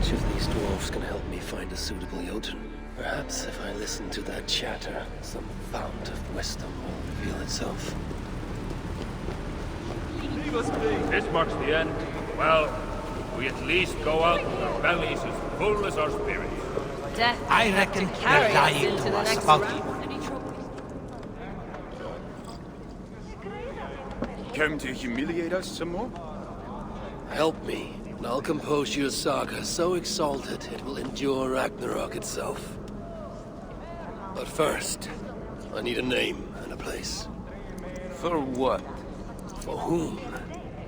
Which of these dwarves can help me find a suitable Jotun? Perhaps if I listen to their chatter, some fount of wisdom will reveal itself. This marks the end. Well, we at least go out with our bellies as full as our spirits. Death I reckon they're lying to us about you. Come to humiliate us some more? Help me, and I'll compose you a saga so exalted it will endure Ragnarök itself. But first, I need a name and a place. For what? For whom?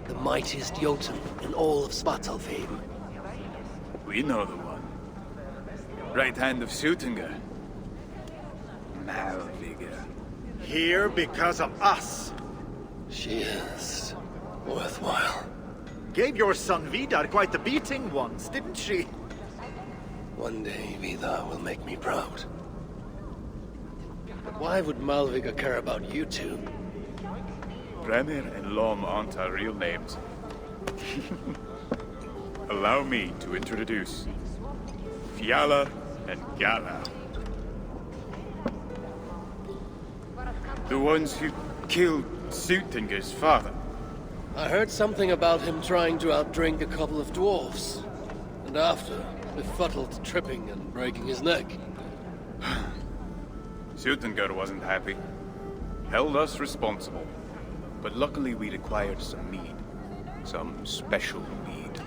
The mightiest Jotun in all of Svartalfheim. We know the one. Right hand of Suttungr. Malviga. Here because of us. She is worthwhile. Gave your son Vidar quite the beating once, didn't she? One day, Vidar will make me proud. But why would Malviga care about you two? Bremir and Lom aren't our real names. Allow me to introduce Fiala and Gala. The ones who killed Suttungr's father. I heard something about him trying to outdrink a couple of dwarves. And after, befuddled tripping and breaking his neck. Suttungr wasn't happy. Held us responsible. But luckily we'd acquired some mead. Some special mead.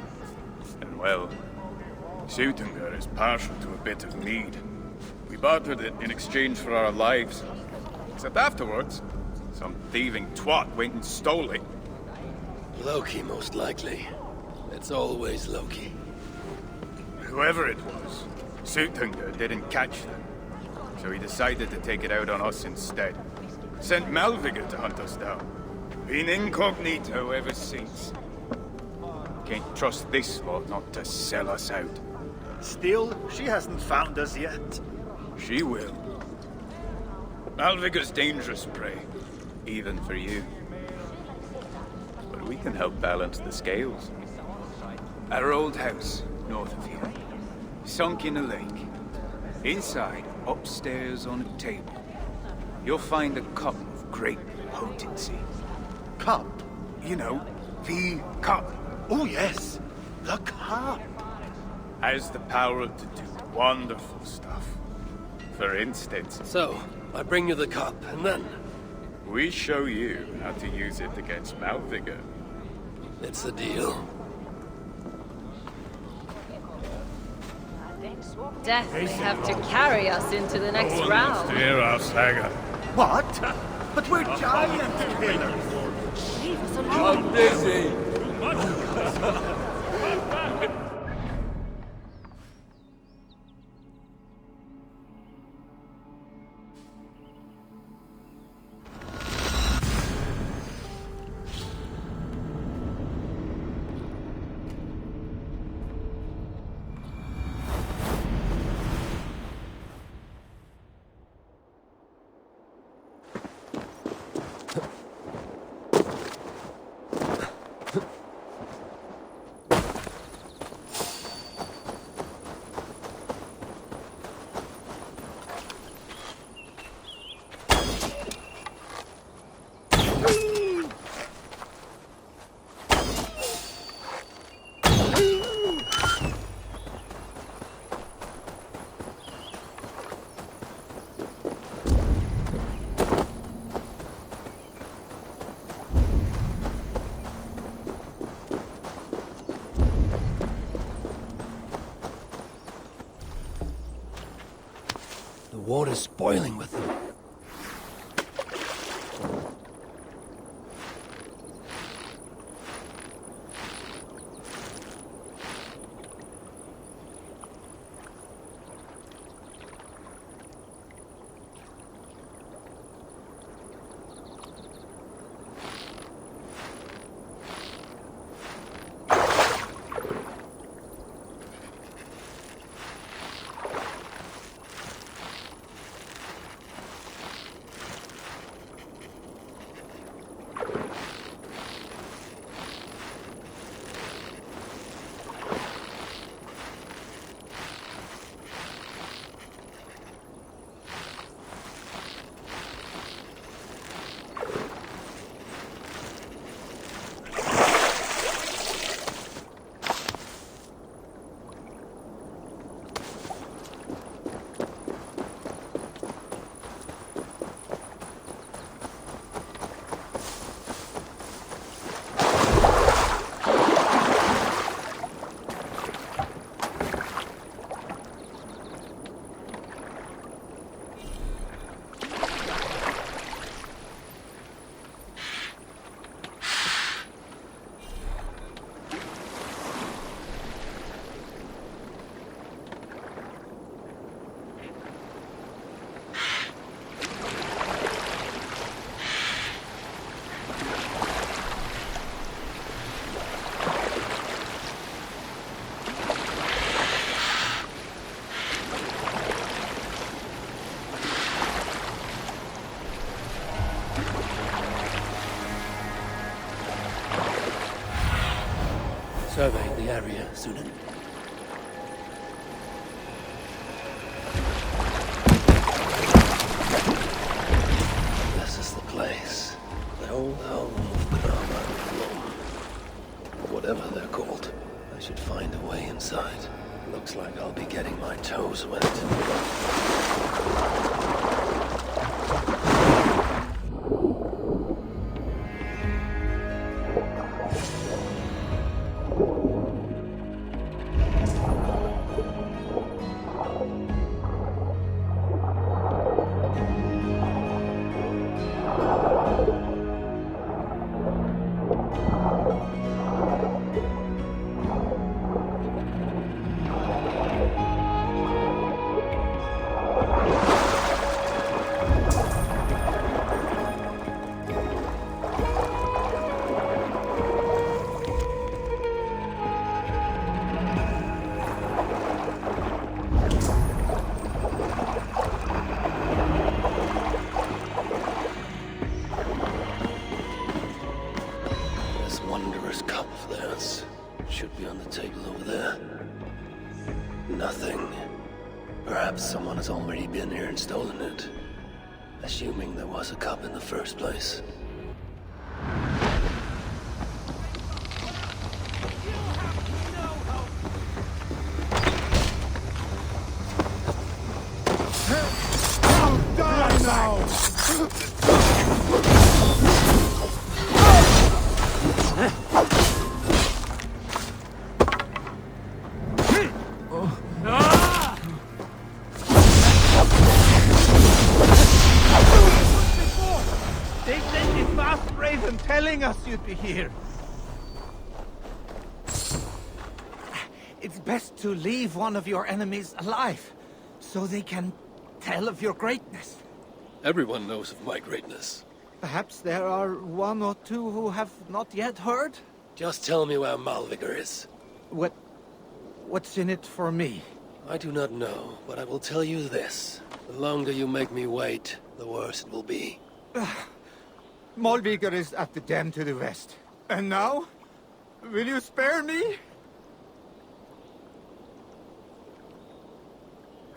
And well, Suttungr is partial to a bit of mead. We bartered it in exchange for our lives. Except afterwards, some thieving twat went and stole it. Loki, most likely. It's always Loki. Whoever it was, Suttungr didn't catch them. So he decided to take it out on us instead. Sent Malviga to hunt us down. Been incognito ever since. Can't trust this lot not to sell us out. Still, she hasn't found us yet. She will. Malviga's dangerous prey, even for you. But we can help balance the scales. Our old house, north of here, sunk in a lake. Inside, upstairs on a table, you'll find a cup of great potency. Cup? You know, the cup. Oh yes, the cup. Has the power to do wonderful stuff. For instance, So, I bring you the cup, and then... we show you how to use it against Malviga. It's a deal. Death may have to carry us into the next round. Hear our saga. What? But we're giant killers. Leave us alone. Dizzy. The water's spoiling with them. Surveying the area, Sunan. This is the place. The old home of Brahma and whatever they're called. I should find a way inside. Looks like I'll be getting my toes wet. Should be on the table over there. Nothing. Perhaps someone has already been here and stolen it. Assuming there was a cup in the first place. Die now! They sent a fast raven telling us you'd be here. It's best to leave one of your enemies alive, so they can tell of your greatness. Everyone knows of my greatness. Perhaps there are one or two who have not yet heard? Just tell me where Malvigar is. What's in it for me? I do not know, but I will tell you this. The longer you make me wait, the worse it will be. Malvigar is at the dam to the west. And now? Will you spare me?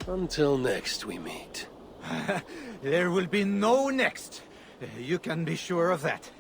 Until next we meet. There will be no next. You can be sure of that.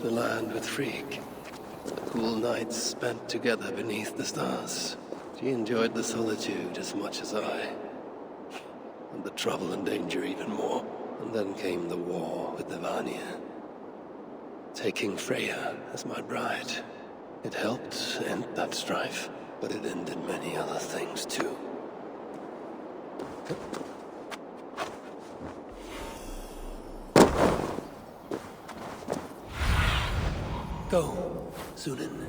the land with Frigg. The cool nights spent together beneath the stars. She enjoyed the solitude as much as I. And the trouble and danger even more. And then came the war with the Vanir. Taking Freya as my bride. It helped end that strife, but it ended many other things too. Go, Sunan.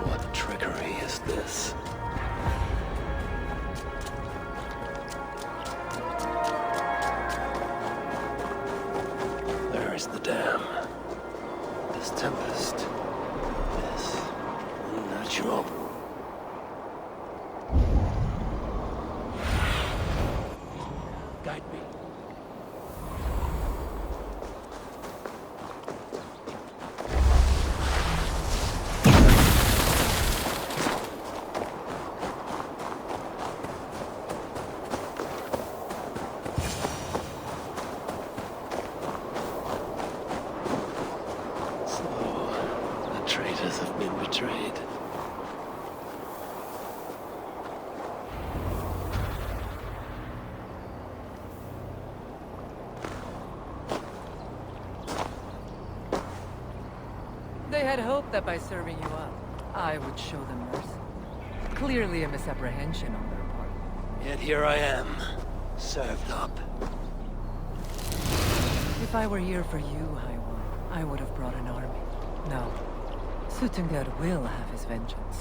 What trickery is this? There is the dam. This tempest is unnatural. Guide me. The traitors have been betrayed. They had hoped that by serving you up, I would show them mercy. Clearly a misapprehension on their part. Yet here I am, served up. If I were here for you, High One, I would have brought an army. No. Suttungr will have his vengeance.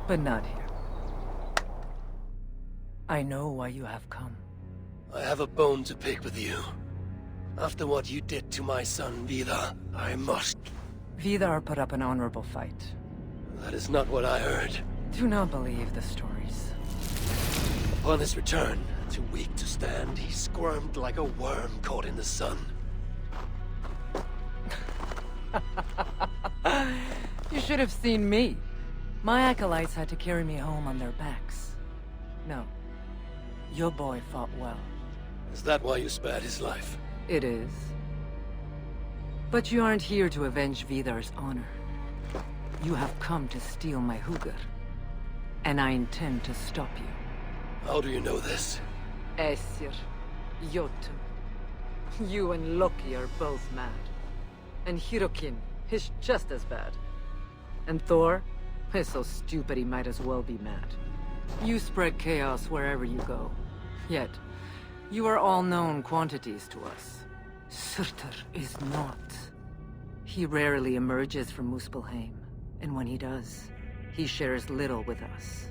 But not here. I know why you have come. I have a bone to pick with you. After what you did to my son, Vidar, I must... Vidar put up an honorable fight. That is not what I heard. Do not believe the stories. Upon his return, too weak to stand, he squirmed like a worm caught in the sun. You should have seen me. My acolytes had to carry me home on their backs. No. Your boy fought well. Is that why you spared his life? It is. But you aren't here to avenge Vidar's honor. You have come to steal my Hugr. And I intend to stop you. How do you know this? Aesir, Jotun. You and Loki are both mad. And Hirokin is just as bad. And Thor is so stupid he might as well be mad. You spread chaos wherever you go. Yet, you are all known quantities to us. Surtur is not. He rarely emerges from Muspelheim, and when he does, he shares little with us.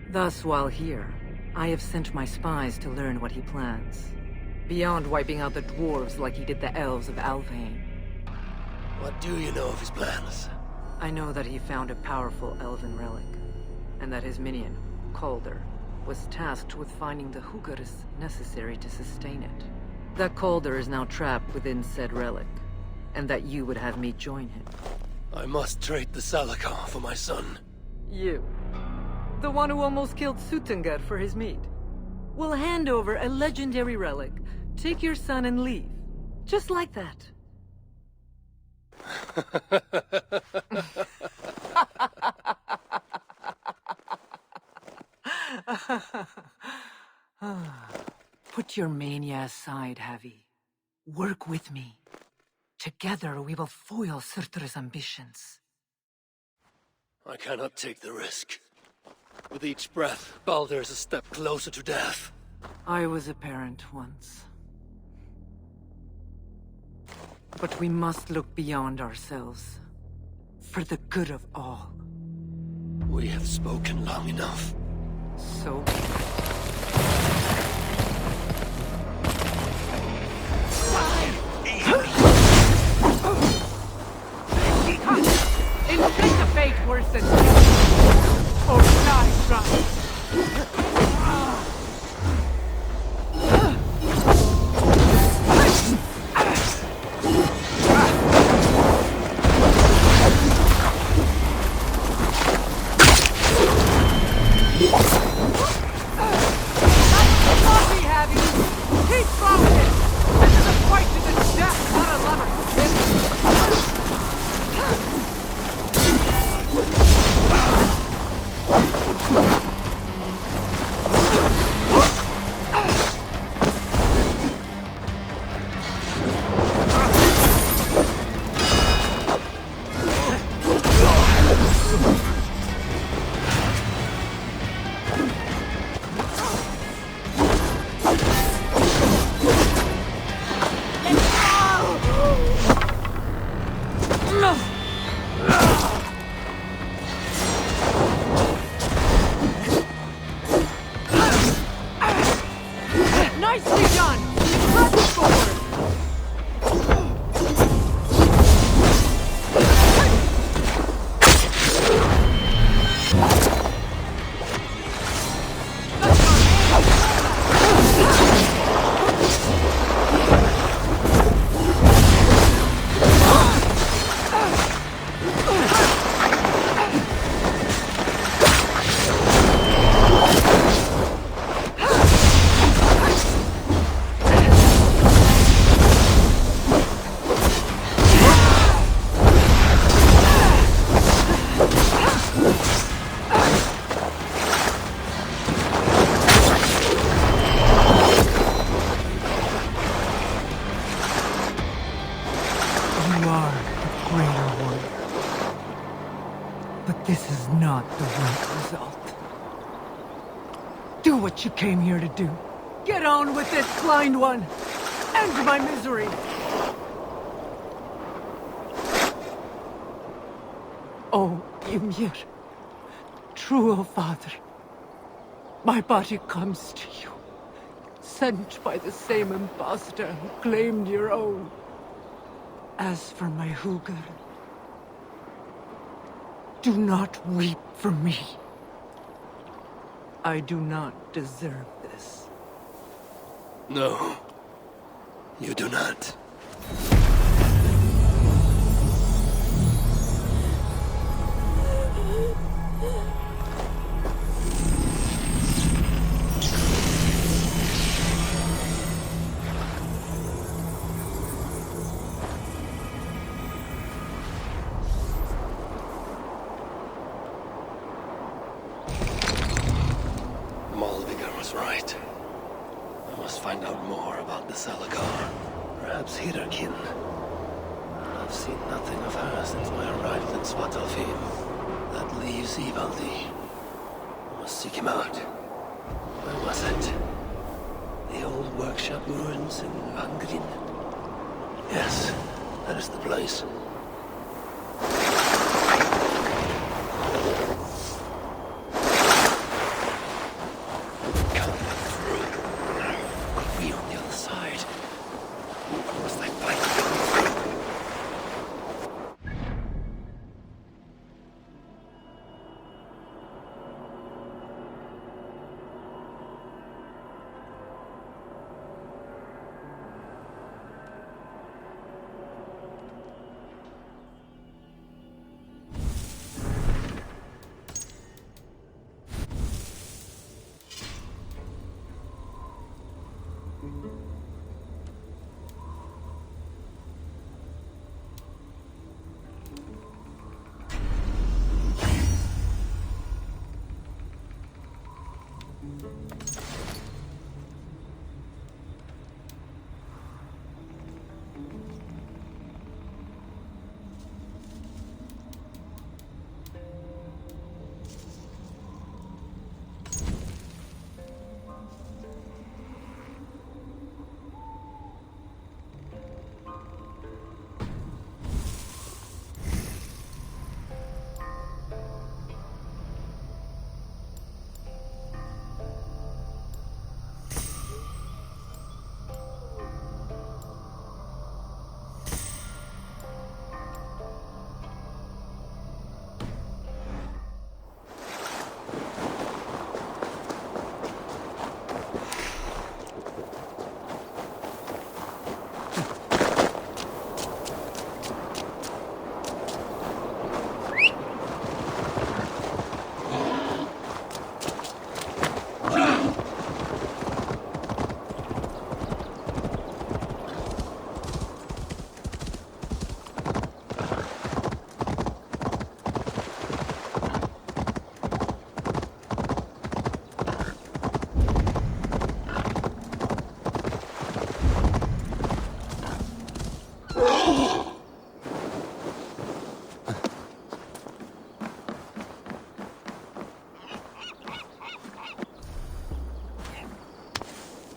Thus, while here, I have sent my spies to learn what he plans. Beyond wiping out the dwarves like he did the elves of Alfheim. What do you know of his plans? I know that he found a powerful elven relic, and that his minion, Calder, was tasked with finding the Hugrs necessary to sustain it. That Calder is now trapped within said relic, and that you would have me join him. I must trade the Salakar for my son. You, the one who almost killed Suttungr for his meat, will hand over a legendary relic, take your son and leave. Just like that. Put your mania aside, Havi. Work with me. Together we will foil Surtur's ambitions. I cannot take the risk. With each breath, Baldur is a step closer to death. I was a parent once. But we must look beyond ourselves. For the good of all. We have spoken long enough. So... Inflict a fate worse than... Or Coffee, have you? Keep throwing it! This is a fight to the death, not a lover. Nicely done! Press forward! You are the greater warrior. But this is not the right result. Do what you came here to do. Get on with it, blind one! End my misery! Oh, Ymir. True, O Father. My body comes to you. Sent by the same impostor who claimed your own. As for my Hugr, do not weep for me. I do not deserve this. No, you do not. Right. I must find out more about the Salakar. Perhaps Hirakin. I've seen nothing of her since my arrival in Svartalfheim. That leaves Ivaldi. I must seek him out. Where was it? The old workshop ruins in Angrin? Yes, that is the place.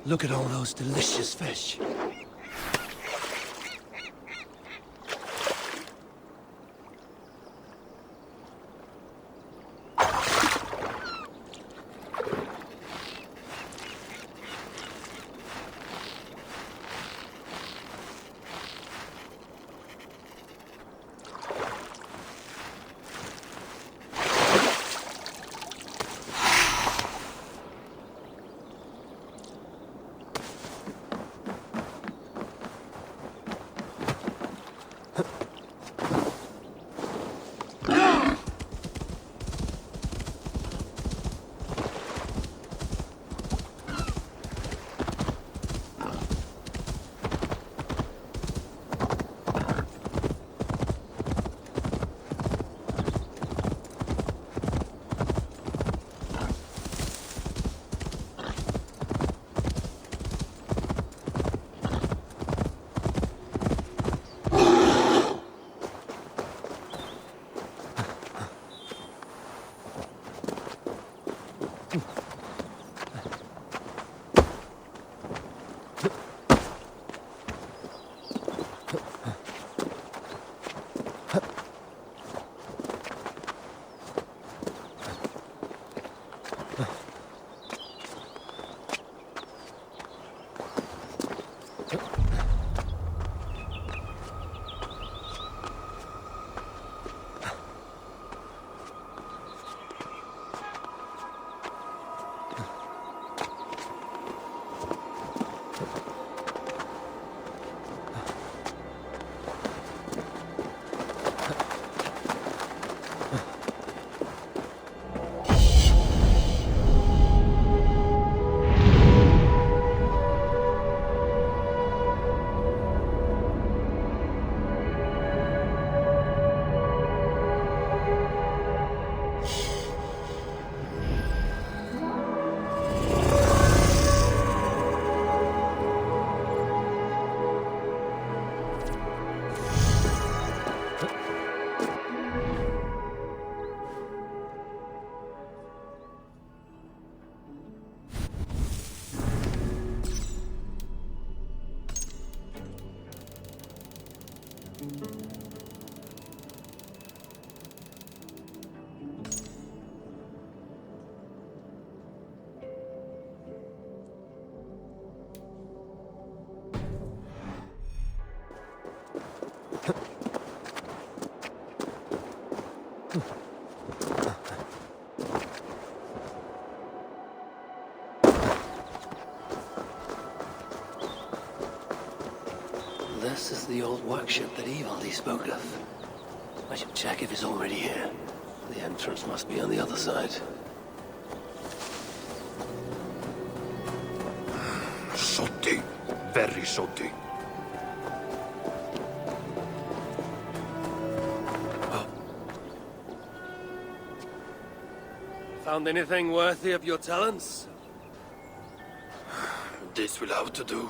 Look at all those delicious fish. This is the old workshop that Evil spoke of. I should check if he's already here. The entrance must be on the other side. Shoddy. Very shoddy. Found anything worthy of your talents? This will have to do.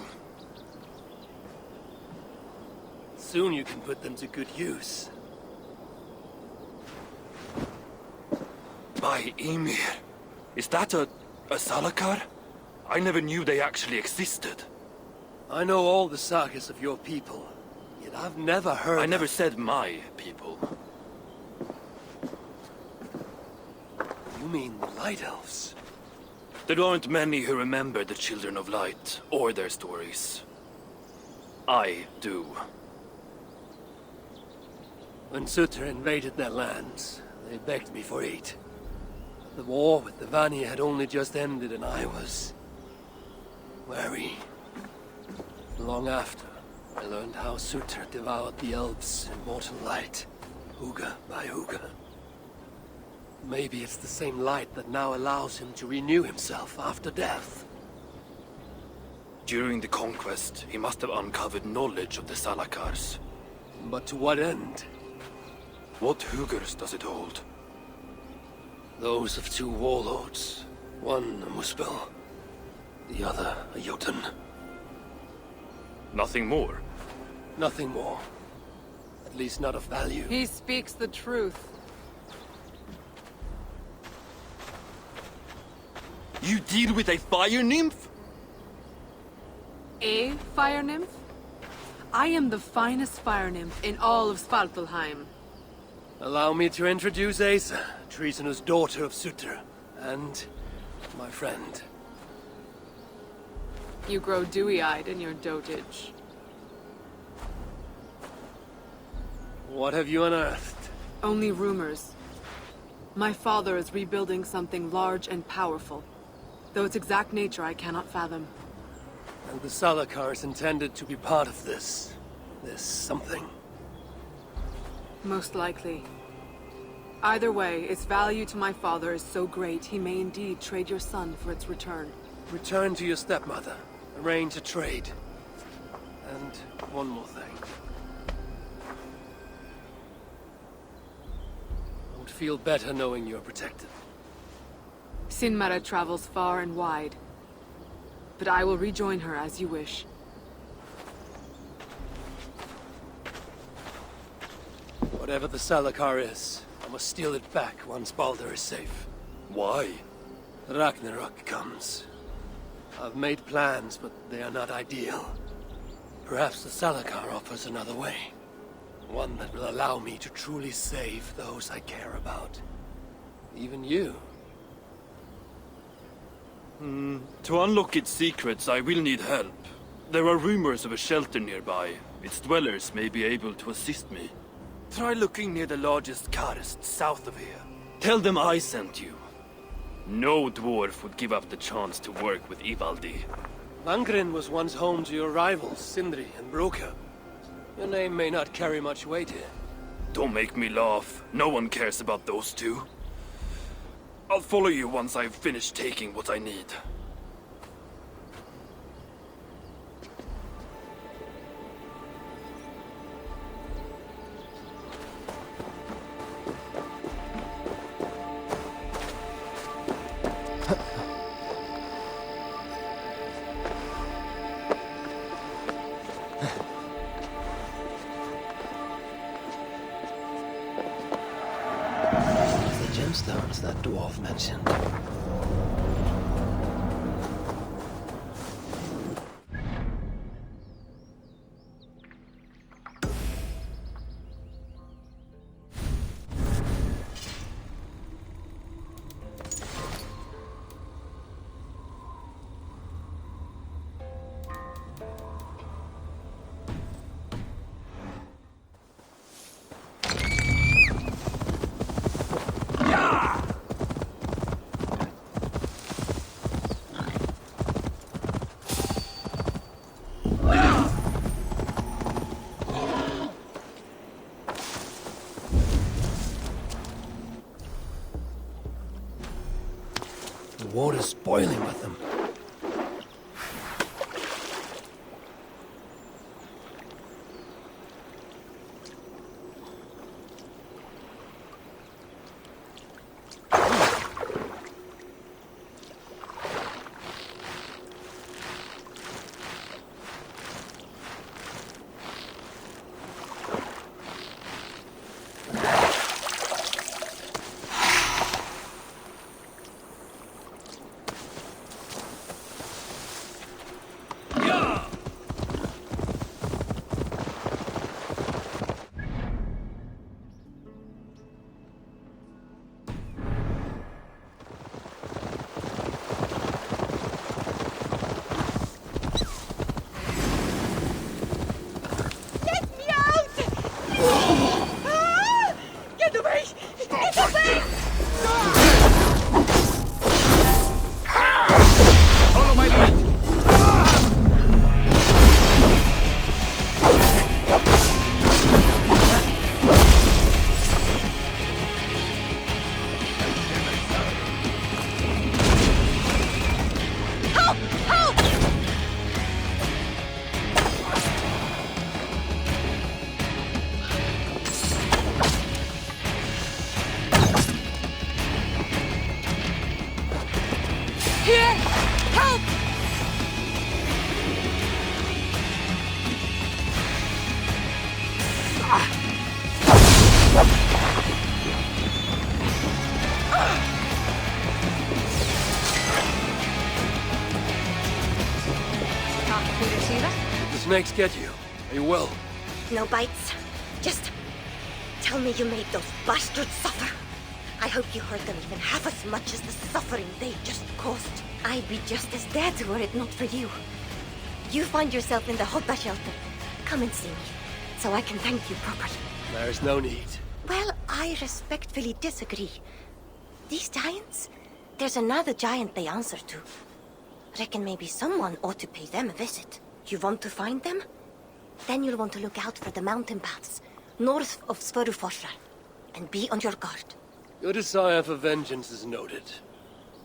Soon you can put them to good use. By Ymir. Is that a Salakar? I never knew they actually existed. I know all the sagas of your people, yet I've never heard I never said my people. You mean the Light Elves? There aren't many who remember the Children of Light, or their stories. I do. When Sutter invaded their lands, they begged me for aid. The war with the Vanir had only just ended and I was wary. Long after, I learned how Sutter devoured the elves in mortal light, Huga by Huga. Maybe it's the same light that now allows him to renew himself after death. During the conquest, he must have uncovered knowledge of the Salakars. But to what end? What Hugers does it hold? Those of two warlords. One a Muspel, the other a Jotun. Nothing more. Nothing more. At least not of value. He speaks the truth. You deal with a fire nymph? A fire nymph? I am the finest fire nymph in all of Svartalheim. Allow me to introduce Asa, treasonous daughter of Sutra, and my friend. You grow dewy-eyed in your dotage. What have you unearthed? Only rumors. My father is rebuilding something large and powerful, though its exact nature I cannot fathom. And the Salakar is intended to be part of this something. Most likely. Either way, its value to my father is so great he may indeed trade your son for its return. Return to your stepmother. Arrange a trade. And one more thing. I would feel better knowing you're protected. Sinmara travels far and wide, but I will rejoin her as you wish. Whatever the Salakar is, I must steal it back once Baldur is safe. Why? Ragnarök comes. I've made plans, but they are not ideal. Perhaps the Salakar offers another way. One that will allow me to truly save those I care about. Even you. To unlock its secrets, I will need help. There are rumors of a shelter nearby. Its dwellers may be able to assist me. Try looking near the largest karst south of here. Tell them I sent you. No dwarf would give up the chance to work with Ivaldi. Langren was once home to your rivals, Sindri and Broka. Your name may not carry much weight here. Don't make me laugh. No one cares about those two. I'll follow you once I've finished taking what I need. The gemstones that dwarf mentioned. The water's boiling with them. see that? Did the snakes get you? Are you well? No bites. Just tell me you made those bastards suffer. I hope you hurt them even half as much as the suffering they just caused. I'd be just as dead were it not for you. You find yourself in the Hodda shelter. Come and see me, so I can thank you properly. There's no need. Well, I respectfully disagree. These giants? There's another giant they answer to. Reckon maybe someone ought to pay them a visit. You want to find them? Then you'll want to look out for the mountain paths, north of Svörufossar, and be on your guard. Your desire for vengeance is noted.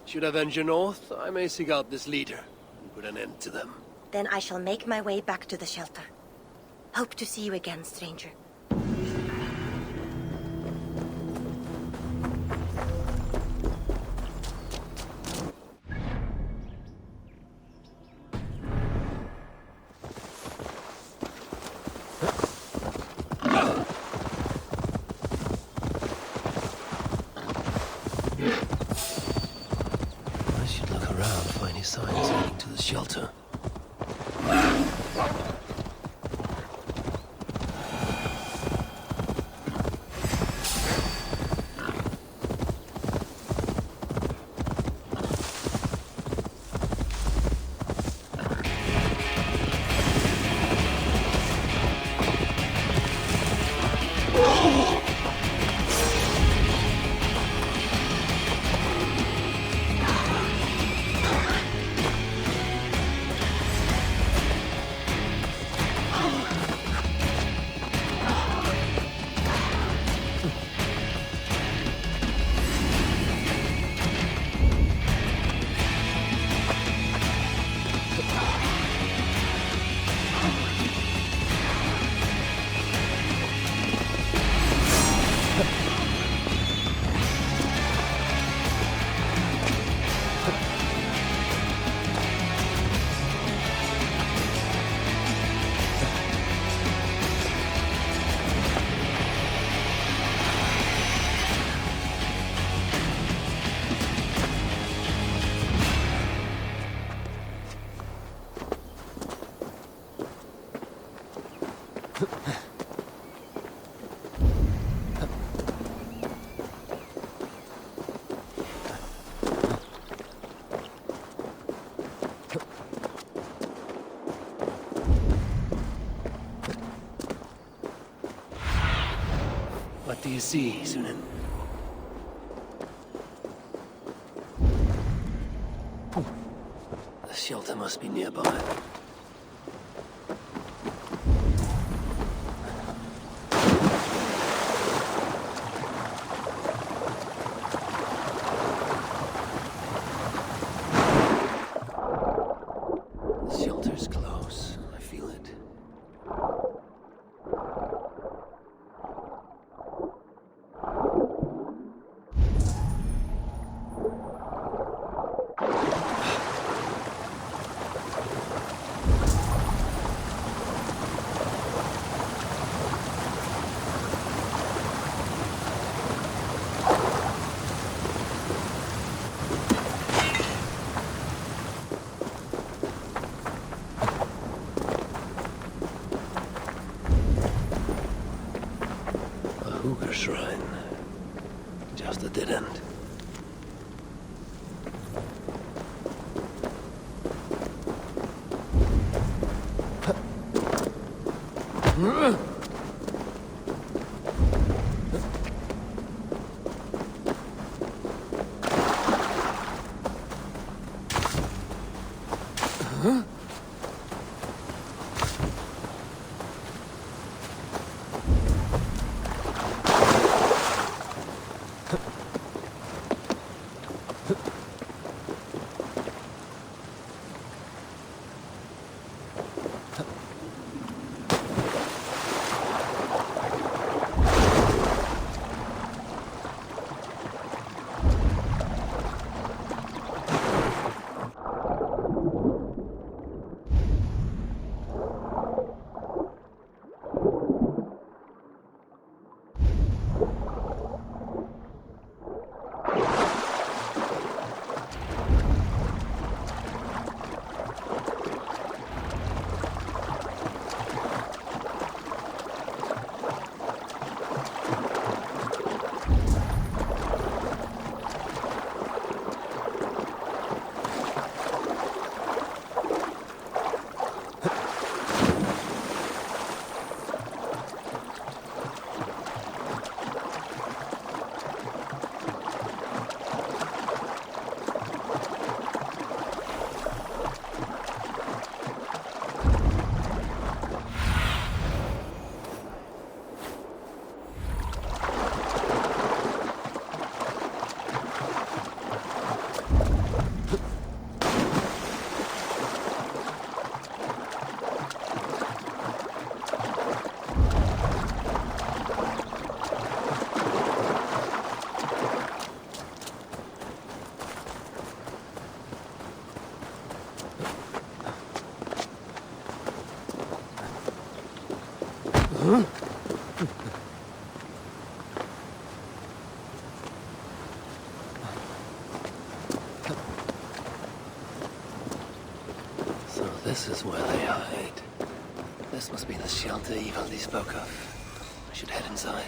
Should I venture north, I may seek out this leader and put an end to them. Then I shall make my way back to the shelter. Hope to see you again, stranger. I should look around for any signs leading to the shelter. What do you see, Sunan? The shelter must be nearby. The shelter's close. I feel it. Hooker shrine. Just a dead end. So this is where they hide. This must be the shelter Ivaldi spoke of. I should head inside.